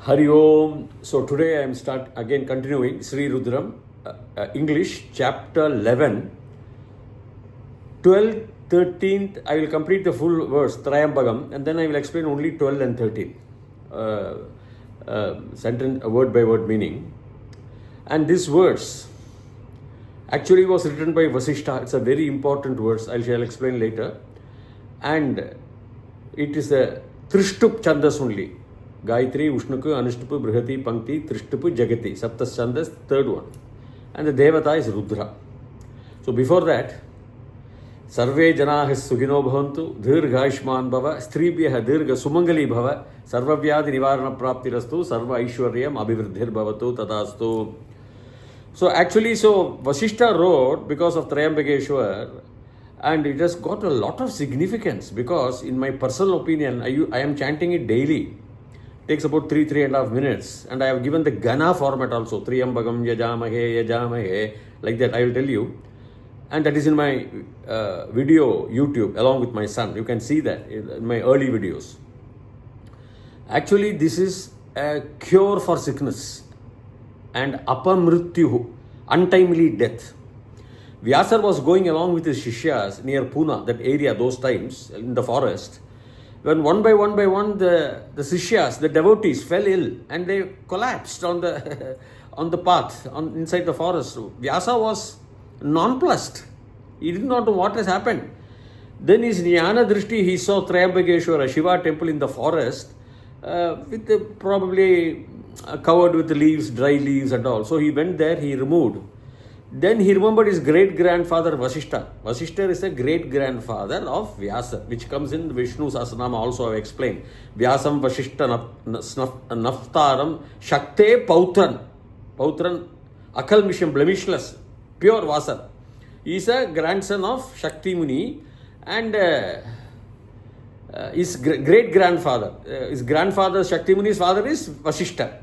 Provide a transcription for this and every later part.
Hari Om. So today I am continuing Sree Rudram English chapter 11. 12th, 13th, I will complete the full verse, thriyambalkam, and then I will explain only 12 and 13. Sentence, word by word meaning. And this verse actually was written by Vasishtha. It's a very important verse. I shall explain later. And it is a Trishtup Chandas only. Gayatri, Ushnaku, Anushtupu, Brihati, Pankti, Trishtupu, Jagati. Saptas Chandas, third one. And the Devata is Rudra. So before that, Sarve Janah Sukhino Bhavantu, Dirgha Aishman Bhava, Stribhyah Dirgha Sumangali Bhava, Sarvavyadi Nivarana Praptirastu, Sarva Aishwaryam Abhivriddhir Bhavatu Tadastu. So actually, Vasishtha wrote because of Triyambakeshwar, and it has got a lot of significance because in my personal opinion, I am chanting it daily. It takes about 3.5 minutes, and I have given the Gana format also, thriyambalkam yajamahe, like that I will tell you. And that is in my video, YouTube, along with my son. You can see that in my early videos. Actually, this is a cure for sickness and apamrityuhu, untimely death. Vyasar was going along with his Shishyas near Pune, that area, those times, in the forest. When one by one, the Sishyas, the devotees, fell ill and they collapsed on the on the path, inside the forest. So Vyasa was nonplussed. He did not know what has happened. Then his Jnana Drishti, he saw Triyambakeshwar, Shiva temple in the forest, with probably covered with leaves, dry leaves and all. So he went there, he removed. Then he remembered his great-grandfather Vasishtha. Vasishtha is a great-grandfather of Vyasa, which comes in Vishnu Sahasranama also I have explained. Vyasam Vasishtha Naftaram Shakte Pautran. Pautran, akalmisham, blemishless, pure Vasa. He is a grandson of Shakti Muni and his great-grandfather. His grandfather Shakti Muni's father is Vasishtha.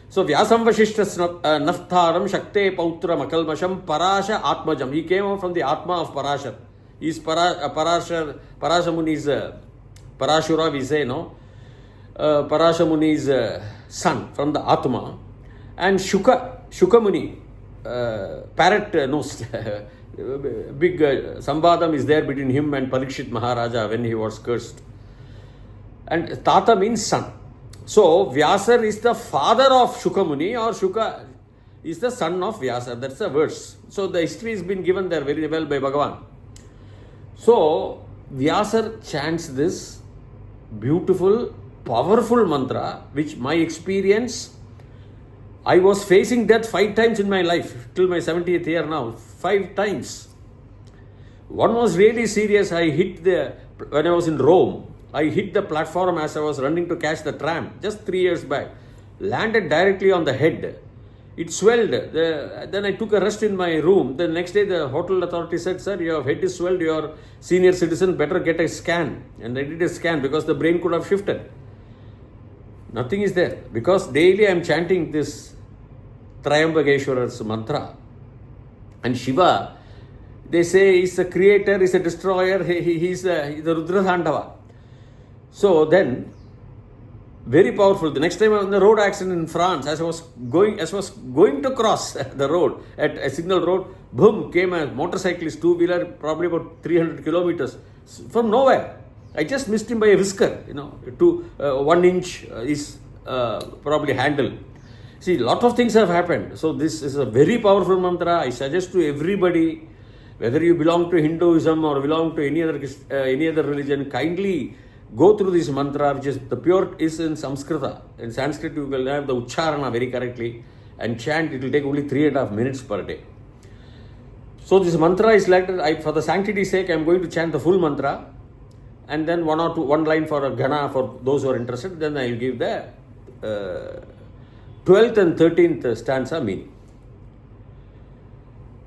So Vyasam Vasishtha Naftaram Shakte Pautram Akalmasham Parasha Atmajam. He came out from the Atma of Parashar. He is Parasha Muni's Parashura, we say, no? Parasha Muni's son from the Atma. And Shuka Muni, parrot nose. Big Sambadam is there between him and Parikshit Maharaja when he was cursed. And Tata means son. So, Vyasar is the father of Shuka Muni, or Shuka is the son of Vyasa. That's a verse. So, the history has been given there very well by Bhagavan. So, Vyasar chants this beautiful, powerful mantra, which my experience, I was facing death 5 times in my life, till my 70th year now, 5 times. One was really serious. When I was in Rome, I hit the platform as I was running to catch the tram, just 3 years back. Landed directly on the head. It swelled. Then I took a rest in my room. The next day the hotel authority said, "Sir, your head is swelled, you are senior citizen, better get a scan." And I did a scan because the brain could have shifted. Nothing is there. Because daily I am chanting this Triyambakeshwar's mantra. And Shiva, they say, he's a creator, he's a destroyer, he's the Rudra Thandava. So then, very powerful. The next time on the road accident in France, as I was going to cross the road at a signal road, boom, came a motorcyclist, two-wheeler, probably about 300 kilometers from nowhere. I just missed him by a whisker, 1 inch is probably handle. See, a lot of things have happened. So this is a very powerful mantra. I suggest to everybody, whether you belong to Hinduism or belong to any other religion, kindly go through this mantra, which is the pure is in Sanskrita. In Sanskrit, you will have the Ucharana very correctly and chant. It will take only 3.5 minutes per day. So this mantra is like that. For the sanctity's sake, I am going to chant the full mantra, and then one line for a Gana for those who are interested. Then I will give the 12th and 13th stanza meaning.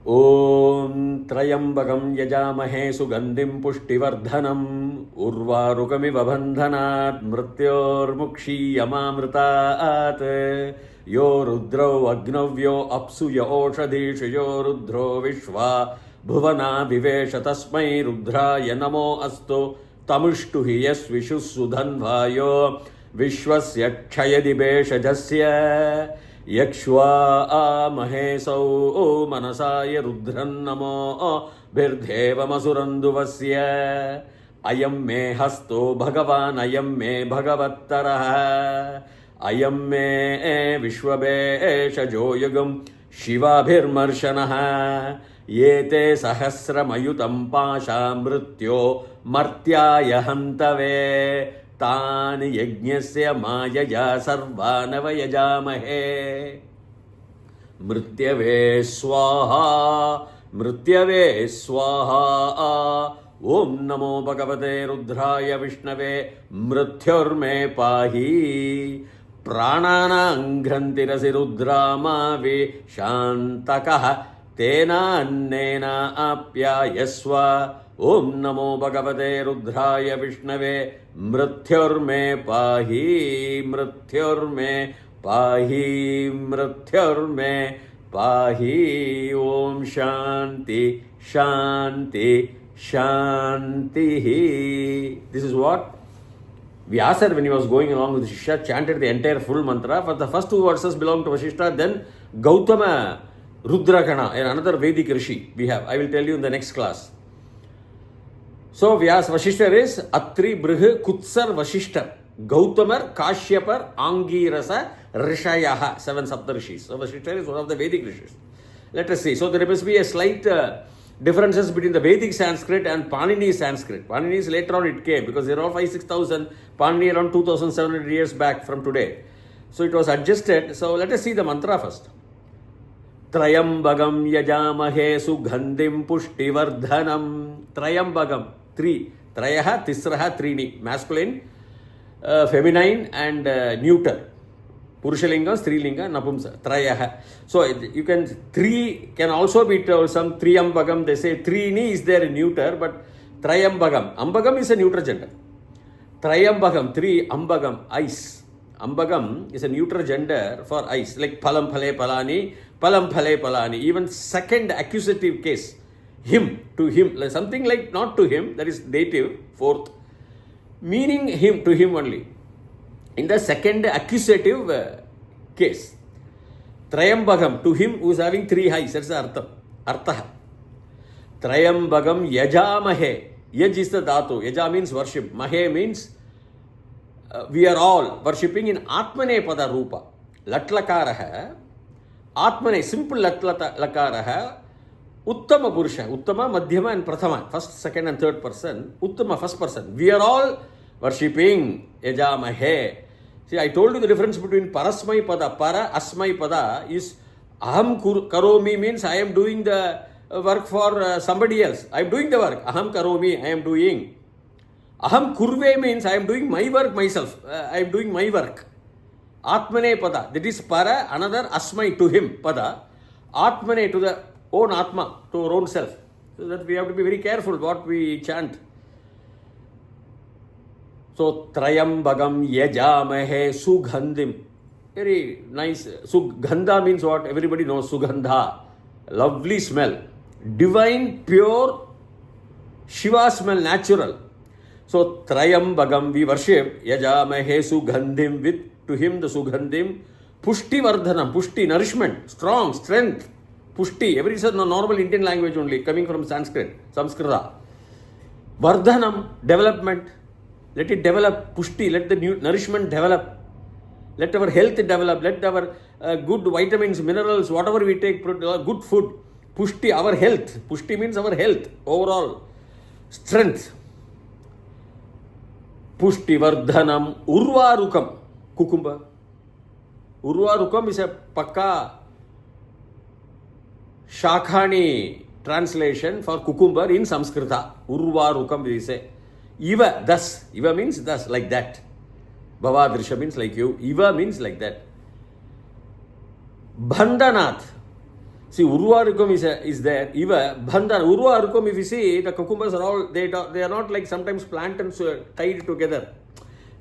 Om Thriyambakam Yajamahe Sugandhim Pushtivardhanam Urvarukamiva Bandhanat Mrityor Mukshi Yamamritaat Yo Rudro Agnavyo Apsuya Oshadisha Yo Rudro Vishwa Bhuvana Vivesha Tasmai Rudraya Namo Asto Tamushtu Hiyas Vishusudhanvayo विश्वस्य क्षयदिभेषजस्य यक्ष्वा महेशौ मनसाय रुद्रन्नमो भिर्देवमसुरन्दुवस्य अयं मे हस्तो भगवान् अयं मे भगवत्तरः अयं मे विश्वभेषजो युगं शिवाभिर्मर्शनः ये ते सहस्रमयुतं पाशा मृत्यो मर्त्याय हन्तवे तान् यज्ञस्य मायया सर्वान् वयजामहे मृत्यवे स्वाहा मृत्यवे स्वाहा ओम नमो भगवते रुद्राय विष्णवे मृत्युर्मे पाहि प्राणानां घ्रन्तिरसि रुद्रामावि शान्तकः तेनान्नेन आप्यायस्व ओम नमो भगवते रुद्राय विष्णवे मृत्युर्मे पाहि मृत्युर्मे पाहि मृत्युर्मे पाहि ओम शांति शांति shanti. This is what Vyasar, when he was going along with Shishya, chanted the entire full mantra. For the first two verses belong to Vasishtha, then Gautama Rudrakana, another Vedic rishi we have. I will tell you in the next class. So Vyas Vasishtha is Atri Brih Kutsar Vasishtha, Gautamar Kashyapar Angirasa Rishayaha, 7 Saptarishis. So Vasishtha is one of the Vedic rishis. Let us see. So there must be a slight differences between the Vedic Sanskrit and Panini Sanskrit. Panini is later on it came because they're all 5,000-6,000. Panini around 2,700 years back from today. So it was adjusted. So let us see the mantra first. Thriyambalkam yajamahe sugandhim pushtivardhanam. Thriyambalkam, 3. Trayaha, tisraha, 3. Masculine, feminine and neuter. Purushalinga, Strilinga, Napumsa, Trayaha. So you can, 3 can also be told, some Thriyambalkam, they say Trini is there in neuter, but Thriyambalkam. Ambagam is a neuter gender. Thriyambalkam, 3, Ambagam, ice. Ambagam is a neuter gender for ice, like Palam Phale Palani, Palam Phale Palani. Even second accusative case, him, to him, like something like not to him, that is dative, 4th, meaning him, to him only. In the second accusative case, Thriyambalkam, to him who is having 3 eyes, that's the artha. Thriyambalkam yajamahe. Yaj is the dhatu. Yaja means worship. Mahe means we are all worshipping in Atmane pada rupa. Latlakaraha. Atmane, simple latlakaraha. Uttama Purusha. Uttama, Madhyama and Prathama. First, second and third person. Uttama, first person. We are all worshipping yajamahe. See, I told you the difference between parasmai pada. Para asmai pada is aham karomi means I am doing the work for somebody else. I am doing the work. Aham karomi, I am doing. Aham kurve means I am doing my work myself. I am doing my work. Atmane pada. That is para, another asmai to him pada. Atmane to the own atma, to our own self. So that we have to be very careful what we chant. So, Thriyambalkam yajamahe sugandhim. Very nice. Sugandha means what? Everybody knows Sugandha. Lovely smell. Divine, pure, Shiva smell, natural. So, Thriyambalkam, we worship yajamahe sugandhim, with to him the sugandhim. Pushti vardhanam, pushti, nourishment, strong, strength. Pushti, every normal Indian language only, coming from Sanskrit, Samskrita. Vardhanam, development. Let it develop, pushti, let the nourishment develop. Let our health develop, let our good vitamins, minerals, whatever we take, good food. Pushti, our health. Pushti means our health, overall. Strength. Pushti vardhanam urvarukam, cucumber. Urvarukam is a pakka shakhani translation for cucumber in Samskrita. Urvarukam we say. Iva, thus. Iva means thus, like that. Bhavadrisha means like you. Iva means like that. Bandhanath. See, Urvarukam is there. Iva, Bandhan. Urvarukam, if you see, the cucumbers are all, they are not like sometimes plantains tied together.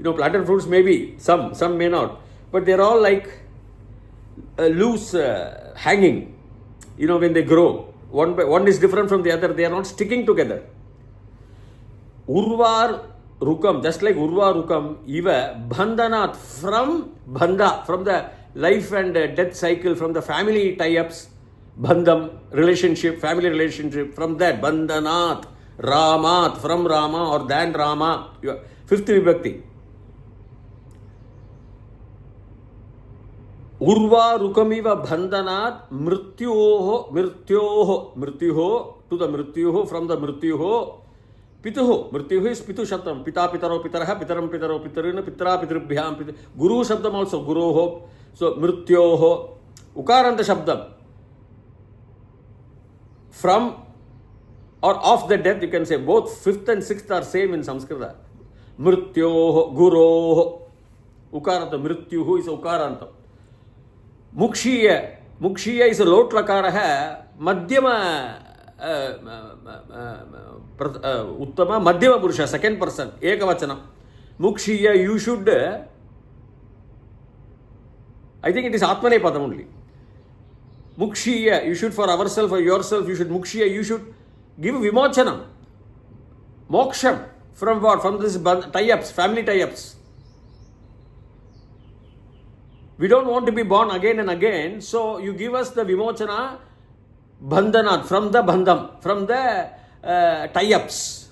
Plantain fruits may be, some may not. But they are all like loose hanging. When they grow. One is different from the other. They are not sticking together. Urvar Rukam, just like Urva Rukam, Iva, Bandhanat, from Bandha, from the life and death cycle, from the family tie-ups, Bandham, relationship, family relationship, from that, Bandhanat, Ramat, from Rama or than Rama, fifth vibhakti. Urva Rukamiva Bandhanat, Mrityoho, to the Mrityoho, from the Mrityoho, Pituho, Mrityu is Pitu Shabdam, Pita Pitaro Pitaraha, Pitaram Pitaro Pitarina, Pitra Pitribhyam, Guru Shabdam also, Guruho, so Mrityoho, Ukaranta Shabdam. From or of the death, you can say both fifth and sixth are same in Sanskrit. Mrityoho, Guroho, Ukaranta, Mrityuhu is Ukaranta. Mukshiya is a lot lakara hai, Madhyama. Uttama Madhyama Purusha, second person, Ekavachana. Mukshiya, you should, I think it is Atmane Padam only. Mukshiya, you should for ourselves, for yourself, you should Mukshiya, you should give Vimochanam. Moksham. From what? From this tie-ups, family tie-ups. We don't want to be born again and again, so you give us the Vimochana Bandhanat, from the Bandham, from the tie-ups,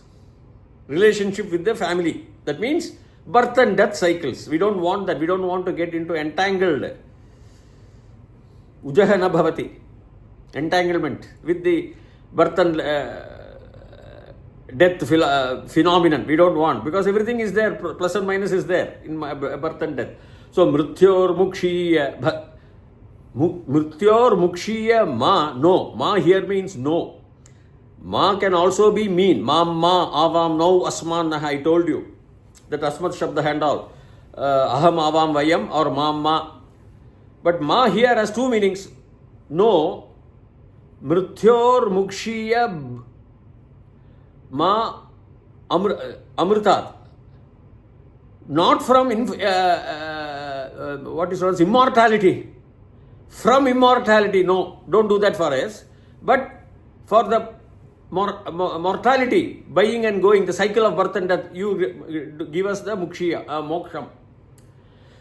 relationship with the family. That means birth and death cycles. We don't want that. We don't want to get into entangled. Ujahana bhavati. Entanglement with the birth and death phenomenon. We don't want, because everything is there, plus and minus is there in birth and death. So Mrityor Mukshiya Ma, no. Ma here means no. Ma can also be mean. Mam ma avam no asman naha. I told you that asmat shabda and all. Aham avam vayam or mam ma. But ma here has two meanings. No. Mrityor Mukshiya Ma Amritat. Not from what is known as immortality. From immortality, no, don't do that for us. But for the mortality, buying and going, the cycle of birth and death, you give us the Mukshiya, Moksham.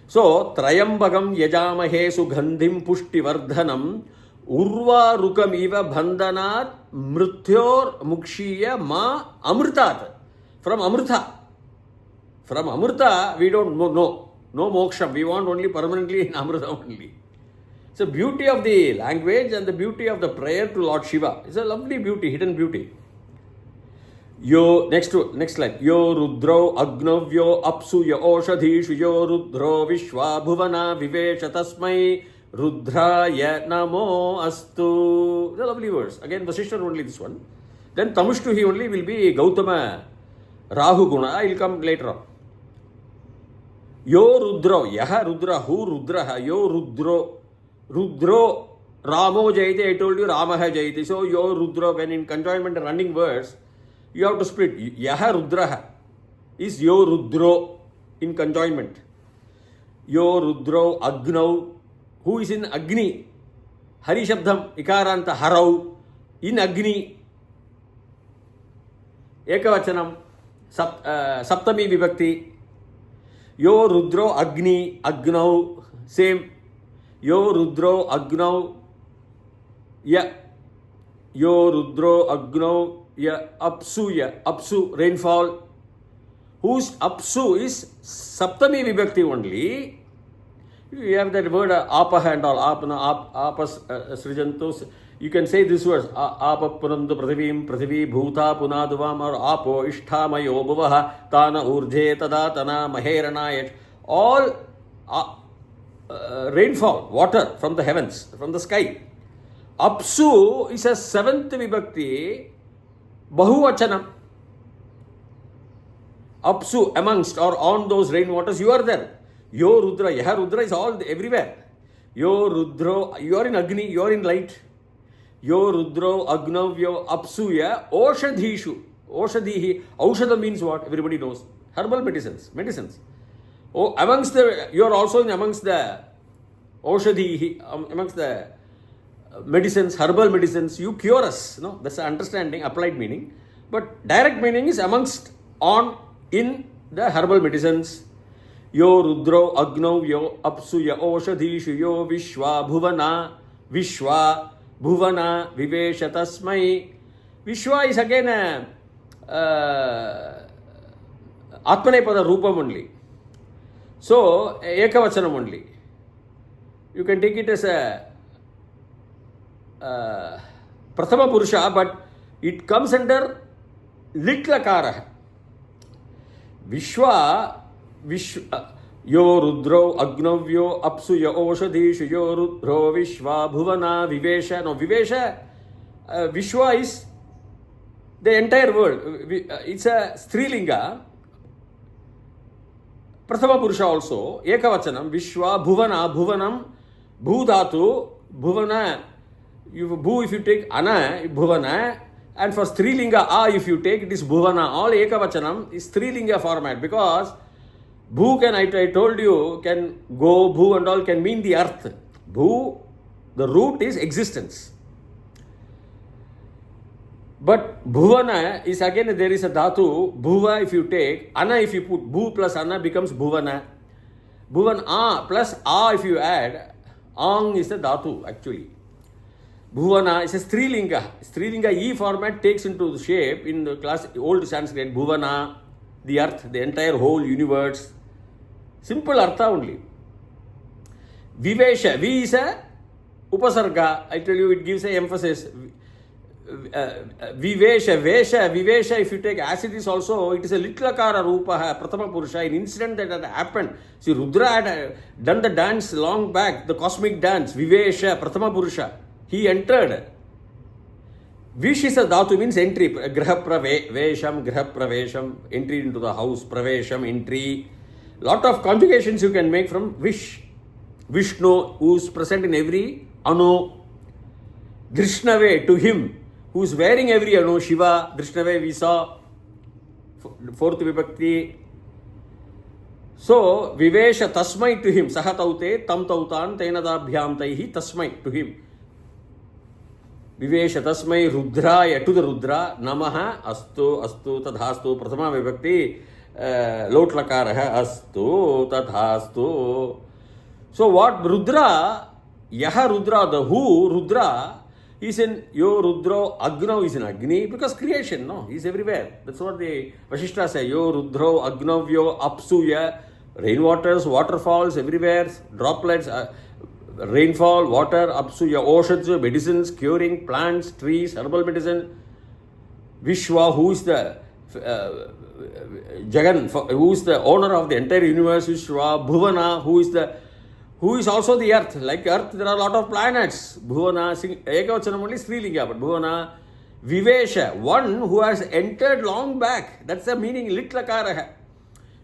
So, thriyambalkam yajamahe sugandhim pushtivardhanam urva rukam iva bandhanat mrityor mukshiya ma amritat. From Amrita. From Amrita, we don't know, no moksham. We want only permanently in Amrita only. It's the beauty of the language and the beauty of the prayer to Lord Shiva. It's a lovely beauty, hidden beauty. Yo, next line. Yo rudro agnavyo apsu ya oshadhishu yo rudro vishwa bhuvana vivesha tasmai rudraya namo astu. It's a lovely verse. Again, Vasishtha only this one. Then Tamushtuhi only will be Gautama Rahu Guna. I will come later on. Yo rudro, yaha rudra, hu rudraha, yo rudro. Rudro, Ramo Jayate, I told you Ramaha Jayate. So, Yo Rudro, when in conjoinment and running words, you have to split. Yaha Rudraha is Yo Rudro in conjoinment. Yo Rudro Agnav, who is in Agni. Hari Shabdam, Ikaranta Harau, in Agni. Ekavachanam, Saptami Vibhakti. Yo Rudro Agni, Agnav, same. Yo Rudro Agnav Ya. Yo Rudro Agnav Ya Apsu rainfall. Whose Apsu is Saptami Vibhakti only. You have that word Apaha and all. Apas Srijantos. You can say this verse. Apa Punandu Prathivi Bhuta Punaduvam or Apo Ishtamayo Bhuvaha Tana Urje Tadatana Maheranayat. All rainfall, water from the heavens, from the sky. Apsu is a seventh vibhakti, Bahuvachanam. Apsu, amongst or on those rainwaters, you are there. Yo Rudra, Yaha Rudra is all everywhere. Yo Rudro, you are in Agni, you are in light. Yo Rudro, Agnavyo, Apsuya, Oshadhishu. Oshadhihi, Aushadha means what? Everybody knows. Herbal medicines. Oh, amongst the, you are also amongst the Oshadhi, amongst the medicines, herbal medicines, you cure us. No, that's the understanding, applied meaning. But direct meaning is amongst, on, in, the herbal medicines. Yo rudro agno yo apsu ya oshadhishu yo vishwa bhuvana vivesha tasmai. Vishwa is again a Atmanepada Rupam only. So, Ekavachanam only. You can take it as a Prathama Purusha, but it comes under Litlakara. Yo Rudro Agnavyo Apsu Ya Oshadhishu Yo Rudro Vishwa Bhuvana Vivesha. No, Vivesha, Vishwa is the entire world. It's a Strilinga. Prathama Purusha also. Ekavachanam. Vishwa Bhuvanam. Bhudhatu. Bhuvana. Bhu if you take Ana, Bhuvana. And for Strilinga A if you take, it is Bhuvana. All Ekavachanam is Strilinga format, because Bhu can, I told you, can go, Bhu and all can mean the earth. Bhu, the root is existence. But Bhuvana is again, there is a dhatu. Bhuva if you take, Ana if you put, Bhu plus Ana becomes Bhuvana. Bhuvan plus A if you add, Ang is the dhatu actually. Bhuvana is a Strilinga. Strilinga E format takes into shape in the class old Sanskrit. Bhuvana, the earth, the entire whole universe. Simple artha only. Vivesha, V is a upasarga. I tell you, it gives a emphasis. Vivesha, if you take acid is also, it is a litlakara rupa, Prathama Purusha, an incident that had happened. See, Rudra had done the dance long back, the cosmic dance, Vivesha, Prathama Purusha. He entered. Vish is a dhatu, means entry. Graha pravesham, entry into the house, pravesham, entry. Lot of conjugations you can make from Vish. Vishnu, who is present in every Anu. Drishnave, to him, who is wearing every Anu. Shiva, Drishnave, we saw. Fourth Vibhakti. So, Vivesha tasmai to him. Sahataute, tam tautan, tenadabhyam taihi, tasmai to him. Vivesha tasmai Rudraya, to the Rudra, Namaha, Astu, Tadhastu, Prathama Vibhakti, Lotlakaraha, Astu, Tadhastu. So what Rudra, Yaha Rudra, the who Rudra, is in Yo Rudro, Agno is in Agni, because creation, no, he's everywhere. That's what the Vasishta say, Yo Rudro, Agnavyo, Apsuya, rainwaters, waterfalls, everywhere, droplets, rainfall, water, Apsuya, oceans, medicines, curing, plants, trees, herbal medicine. Vishwa, who is the Jagan, who is the owner of the entire universe. Vishwa, Bhuvana, who is also the earth. Like earth, there are a lot of planets. Bhuvana, Ekavachanam only Strilinga, but Bhuvana, Vivesha, one who has entered long back. That's the meaning, Litlakara.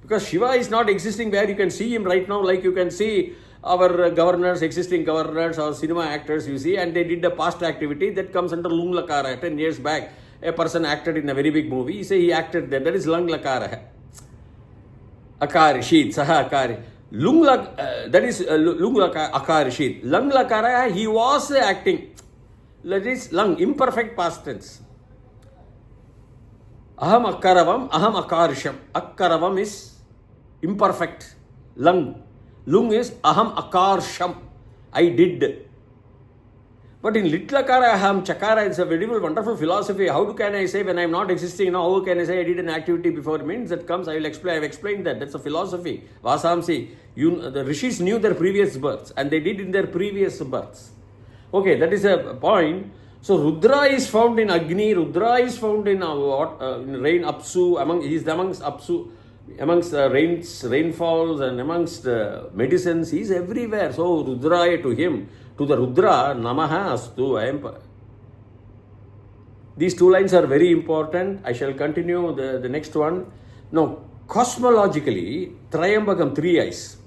Because Shiva is not existing where you can see him right now, like you can see our governors, existing governors or cinema actors, you see, and they did the past activity that comes under Lung Lakara. 10 years back, a person acted in a very big movie. You say he acted there. That is Lung Lakara. Akari, Sheet, Saha Akari. Lung that is Lung Lakara, Akari, Sheet. Lung Lakara, he was acting. That is Lung, imperfect past tense. Aham Akkaravam, Aham Akarisham. Akkaravam is imperfect. Lung. Lung is Aham Akarsham. I did. But in Litlakara, Aham Chakara, it's a very wonderful philosophy. How can I say when I am not existing now, how can I say I did an activity before? It means that comes, I will explain, I have explained that. That's a philosophy. Vasamsi, the rishis knew their previous births and they did in their previous births. Okay, that is a point. So Rudra is found in Agni, Rudra is found in rain, Apsu, he is amongst Apsu, amongst rainfalls and amongst medicines, he is everywhere. So Rudraya, to him, to the Rudra, Namaha Astu. These two lines are very important. I shall continue the next one. Now, cosmologically, thriyambalkam, 3 eyes.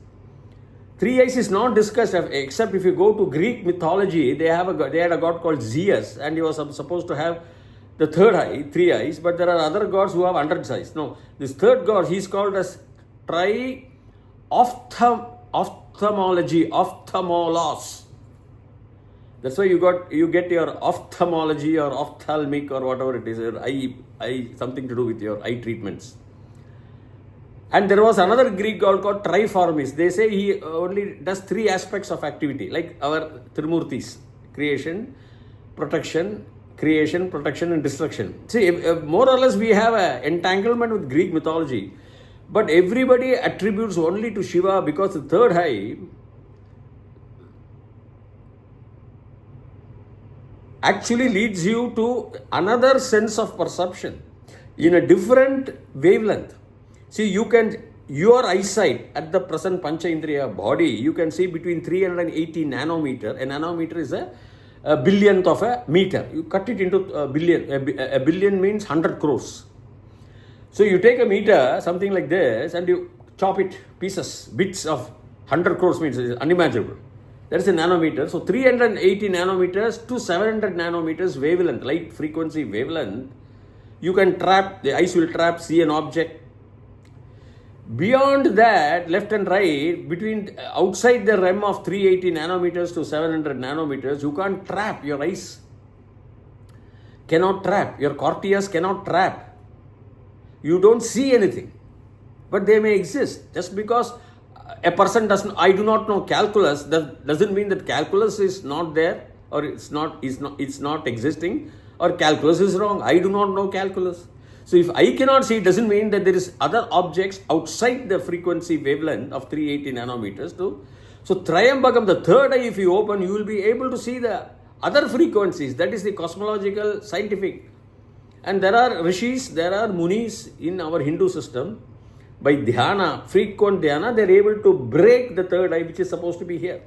3 eyes is not discussed except if you go to Greek mythology, they had a god called Zeus and he was supposed to have the third eye, 3 eyes, but there are other gods who have 100 eyes. No, this third god, he is called as ophthalmos. That's why you get your ophthalmology or ophthalmic or whatever it is, your eye something to do with your eye treatments. And there was another Greek god called Triformis. They say he only does 3 aspects of activity, like our Trimurtis: creation, protection, and destruction. See, more or less we have an entanglement with Greek mythology, but everybody attributes only to Shiva because the third eye actually leads you to another sense of perception in a different wavelength. See, your eyesight at the present Pancha Indriya body, you can see between 380 nanometer. A nanometer is a billionth of a meter. You cut it into a billion. A billion means 100 crores. So you take a meter, something like this, and you chop it pieces, bits of 100 crores means it's unimaginable. That is a nanometer. So 380 nanometers to 700 nanometers wavelength, light frequency wavelength, you can trap, the eyes will trap, see an object. Beyond that, left and right, between outside the realm of 380 nanometers to 700 nanometers, you can't trap. Your eyes cannot trap. Your corteas cannot trap. You don't see anything. But they may exist. Just because a person doesn't, I do not know calculus, that doesn't mean that calculus is not there, or it's not existing, or calculus is wrong. I do not know calculus. So if I cannot see, it doesn't mean that there is other objects outside the frequency wavelength of 380 nanometers too. So thriyambakam, the third eye, if you open, you will be able to see the other frequencies. That is the cosmological, scientific. And there are rishis, there are munis in our Hindu system. By dhyana, frequent dhyana, they are able to break the third eye, which is supposed to be here.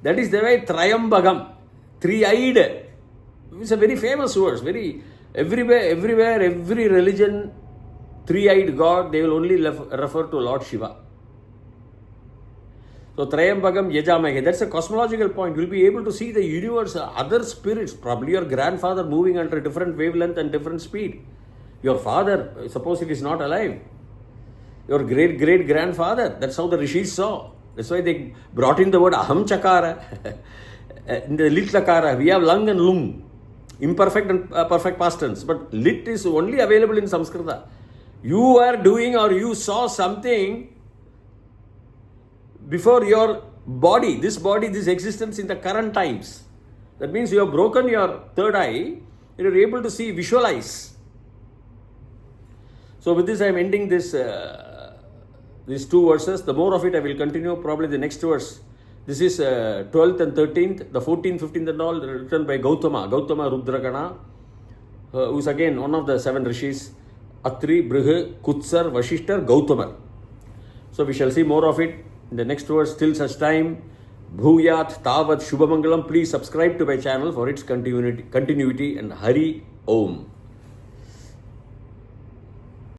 That is the way thriyambakam, three-eyed. It's a very famous word, everywhere, every religion, three-eyed God, they will only refer to Lord Shiva. So, Thriyambakam Yajamahe, that's a cosmological point. You'll be able to see the universe, other spirits, probably your grandfather moving under a different wavelength and different speed. Your father, suppose if he's not alive, your great-great-grandfather, that's how the rishis saw. That's why they brought in the word Aham Chakara. In the Lit Lakara, we have Lang and Lung. Imperfect and perfect past tense, but lit is only available in Sanskrita. You are doing or you saw something before your body, this existence in the current times. That means you have broken your third eye, you are able to see, visualize. So with this I am ending this these 2 verses. The more of it I will continue probably the next verse. This is 12th and 13th, the 14th, 15th and all written by Gautama Rudragana, who is again one of the 7 rishis, Atri, Brihu, Kutsar, Vashishtar, Gautama. So we shall see more of it in the next verse. Till such time, Bhuyat Tavat Shubhamangalam. Please subscribe to my channel for its continuity, and Hari Om.